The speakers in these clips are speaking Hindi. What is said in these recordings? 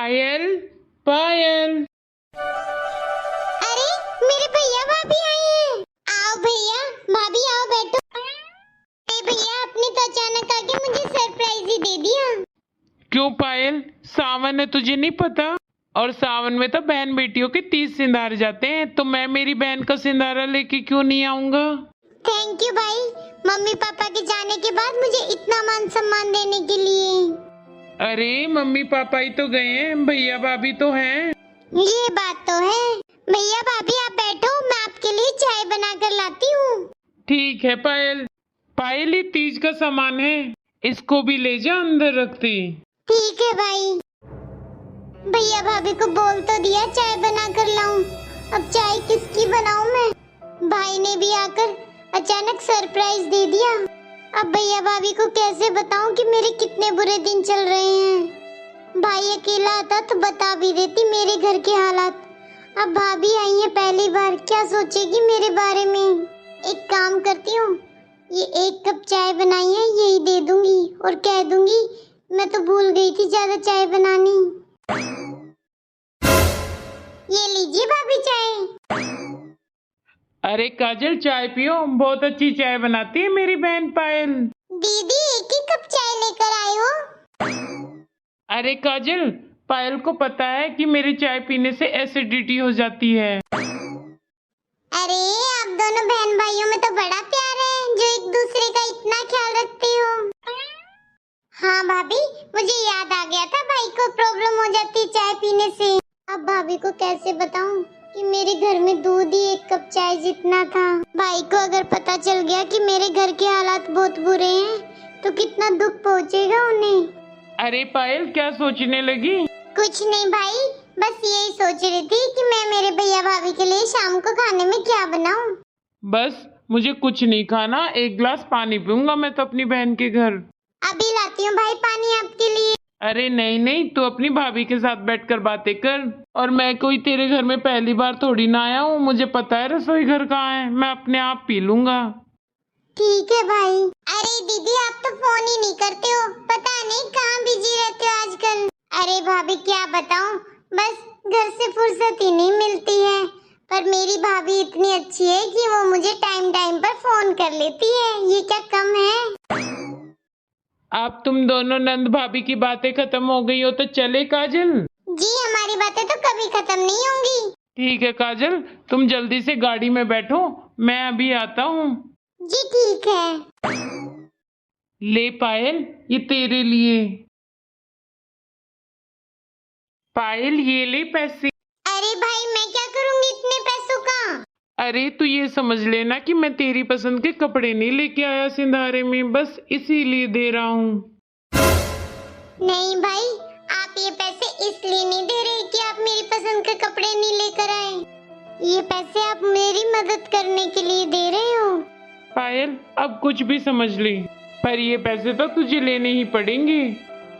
पायल, पायल। अरे मेरे भैया भाभी आए हैं। आओ भैया भाभी आओ बैठो। अरे भैया आपने तो अचानक आके मुझे सरप्राइज ही दे दिया। क्यों पायल, सावन है तुझे नहीं पता? और सावन में तो बहन बेटियों के 30 सिंधार जाते हैं, तो मैं मेरी बहन का सिंधारा लेके क्यों नहीं आऊंगा? थैंक यू भाई, मम्मी पापा के जाने के बाद मुझे इतना मान सम्मान देने के लिए। अरे मम्मी पापा ही तो गए हैं, भैया भाभी तो हैं। ये बात तो है। भैया भाभी आप बैठो, मैं आपके लिए चाय बना कर लाती हूँ। ठीक है पायल। पायल ये तीज का सामान है, इसको भी ले जा अंदर रखती। ठीक है भाई। भैया भाभी को बोल तो दिया चाय बना कर लाऊं, अब चाय किसकी बनाऊं मैं? भाई ने भी आकर अचानक सरप्राइज दे दिया। अब भैया भाभी को कैसे बताऊं कि मेरे कितने बुरे दिन चल रहे हैं। भाई अकेला आता तो बता भी देती मेरे घर के हालात। अब भाभी आई है पहली बार, क्या सोचेगी मेरे बारे में। एक काम करती हूँ, ये 1 कप चाय बनाई है यही दे दूंगी और कह दूंगी मैं तो भूल गई थी ज्यादा चाय बनानी। ये लीजिए भाभी चाय। अरे काजल चाय पियो, बहुत अच्छी चाय बनाती है मेरी बहन पायल। दीदी 1 ही कप चाय लेकर आए हो। अरे काजल, पायल को पता है कि मेरी चाय पीने से एसिडिटी हो जाती है। अरे आप दोनों बहन भाइयों में तो बड़ा प्यार है, जो एक दूसरे का इतना ख्याल रखते हो। हाँ भाभी, मुझे याद आ गया था भाई को प्रॉब्लम हो जाती है चाय पीने से। अब भाभी को कैसे बताऊं कि मेरे घर में दूध ही 1 कप चाय जितना था। भाई को अगर पता चल गया कि मेरे घर के हालात बहुत बुरे हैं तो कितना दुख पहुंचेगा उन्हें। अरे पायल क्या सोचने लगी? कुछ नहीं भाई, बस यही सोच रही थी कि मैं मेरे भैया भाभी के लिए शाम को खाने में क्या बनाऊं। बस मुझे कुछ नहीं खाना, 1 गिलास पानी पीऊंगा मैं तो अपनी बहन के घर। अभी लाती हूँ भाई पानी आपके लिए। अरे नहीं नहीं, तू अपनी भाभी के साथ बैठकर बातें कर। और मैं कोई तेरे घर में पहली बार थोड़ी ना आया हूँ, मुझे पता है रसोई घर कहाँ है, मैं अपने आप पी लूंगा। ठीक है भाई। अरे दीदी आप तो फोन ही नहीं करते हो, पता नहीं कहाँ बिजी रहते हो आजकल। अरे भाभी क्या बताऊं, बस घर से फुर्सत ही नहीं मिलती है। पर मेरी भाभी इतनी अच्छी है कि वो मुझे टाइम टाइम पर फोन कर लेती है, ये क्या कम है? आप तुम दोनों नंद भाभी की बातें खत्म हो गई हो तो चले काजल? जी हमारी बातें तो कभी खत्म नहीं होंगी। ठीक है काजल, तुम जल्दी से गाड़ी में बैठो, मैं अभी आता हूँ। जी ठीक है। ले पायल, ये तेरे लिए। पायल ये ले पैसे। अरे भाई मैं क्या करूंगी इतने पैसों का? अरे तू ये समझ लेना कि मैं तेरी पसंद के कपड़े नहीं लेके आया सिंधारे में, बस इसीलिए दे रहा हूँ। नहीं भाई, आप ये पैसे इसलिए नहीं दे रहे कि आप मेरी पसंद के कपड़े नहीं लेकर आए। ये पैसे आप मेरी मदद करने के लिए दे रहे हो। पायल अब कुछ भी समझ ले, पर ये पैसे तो तुझे लेने ही पड़ेंगे।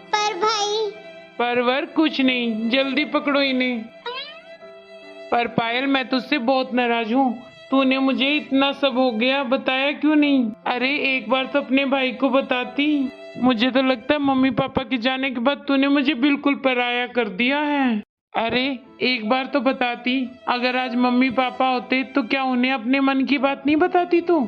पर भाई। परवर कुछ नहीं, जल्दी पकड़ो इन्हें। पर पायल मैं तुझसे बहुत नाराज हूँ, तूने मुझे इतना सब हो गया बताया क्यों नहीं? अरे एक बार तो अपने भाई को बताती। मुझे तो लगता है मम्मी पापा के जाने के बाद तूने मुझे बिल्कुल पराया कर दिया है। अरे एक बार तो बताती, अगर आज मम्मी पापा होते तो क्या उन्हें अपने मन की बात नहीं बताती तू?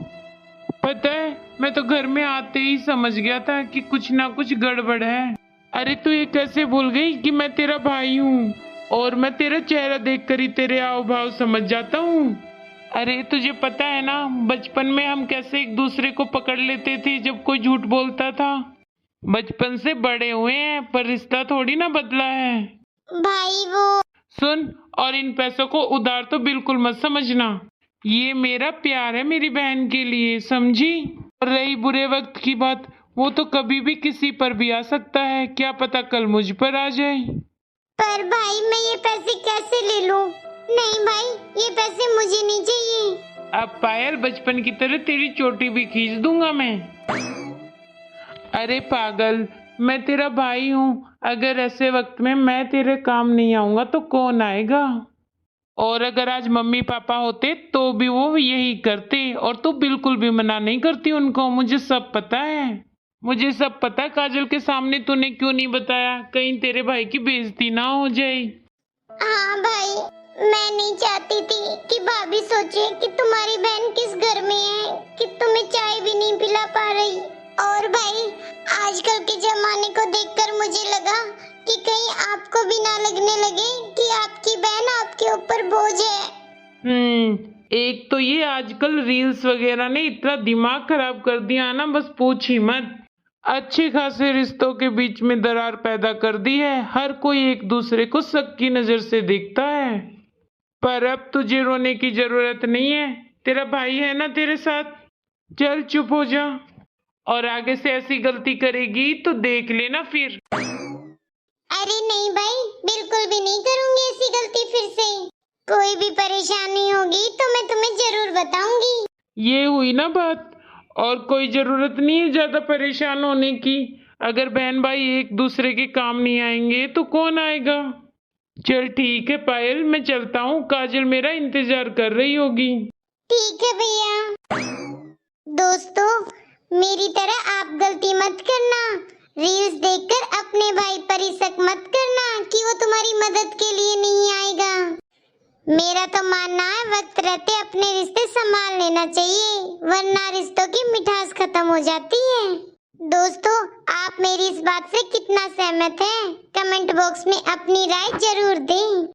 पता है मैं तो घर में आते ही समझ गया था कि कुछ ना कुछ गड़बड़ है। अरे तू ये कैसे भूल गई कि मैं तेरा भाई हूँ और मैं तेरा चेहरा देखकर ही तेरे हाव भाव समझ जाता हूँ। अरे तुझे पता है ना बचपन में हम कैसे एक दूसरे को पकड़ लेते थे जब कोई झूठ बोलता था। बचपन से बड़े हुए हैं पर रिश्ता थोड़ी ना बदला है। भाई वो सुन, और इन पैसों को उधार तो बिल्कुल मत समझना, ये मेरा प्यार है मेरी बहन के लिए, समझी? और रही बुरे वक्त की बात, वो तो कभी भी किसी पर भी आ सकता है, क्या पता कल मुझ पर आ जाए। पर भाई मैं ये पैसे कैसे ले लूं? नहीं भाई ये पैसे मुझे नहीं चाहिए। अब पायल बचपन की तरह तेरी चोटी भी खींच दूंगा मैं। अरे पागल, मैं तेरा भाई हूँ, अगर ऐसे वक्त में मैं तेरे काम नहीं आऊंगा तो कौन आएगा? और अगर आज मम्मी पापा होते तो भी वो यही करते, और तू बिल्कुल भी मना नहीं करती उनको, मुझे सब पता है। मुझे सब पता, काजल के सामने तूने क्यों नहीं बताया, कहीं तेरे भाई की बेइज्जती ना हो जाए। हाँ भाई, मैं नहीं चाहती थी कि भाभी सोचे कि तुम्हारी बहन किस घर में है कि तुम्हें चाय भी नहीं पिला पा रही। और भाई, आजकल के जमाने को देखकर मुझे लगा कि कहीं आपको भी ना लगने लगे कि आपकी बहन आपके ऊपर बोझ है। एक तो ये आजकल रील्स वगैरह ने इतना दिमाग खराब कर दिया ना, बस पूछ ही मत। अच्छे खासे रिश्तों के बीच में दरार पैदा कर दी है। हर कोई एक दूसरे को शक की नजर से देखता है। पर अब तुझे रोने की जरूरत नहीं है, तेरा भाई है ना तेरे साथ। चल चुप हो जा, और आगे से ऐसी गलती करेगी तो देख लेना फिर। अरे नहीं भाई, बिल्कुल भी नहीं करूंगी ऐसी गलती फिर से। कोई भी परेशानी होगी तो मैं तुम्हें जरूर बताऊंगी। ये हुई ना बात, और कोई जरूरत नहीं है ज्यादा परेशान होने की। अगर बहन भाई एक दूसरे के काम नहीं आएंगे तो कौन आएगा। चल ठीक है पायल, मैं चलता हूँ, काजल मेरा इंतजार कर रही होगी। ठीक है भैया। दोस्तों, मेरी तरह आप गलती मत करना। रील्स देखकर अपने भाई पर ही शक मत करना कि वो तुम्हारी मदद के लिए नहीं आएगा। मेरा तो मानना है वक्त रहते अपने रिश्ते संभाल लेना चाहिए, वरना रिश्तों की मिठास खत्म हो जाती है। दोस्तों, आप मेरी इस बात से कितना सहमत हैं? कमेंट बॉक्स में अपनी राय जरूर दें।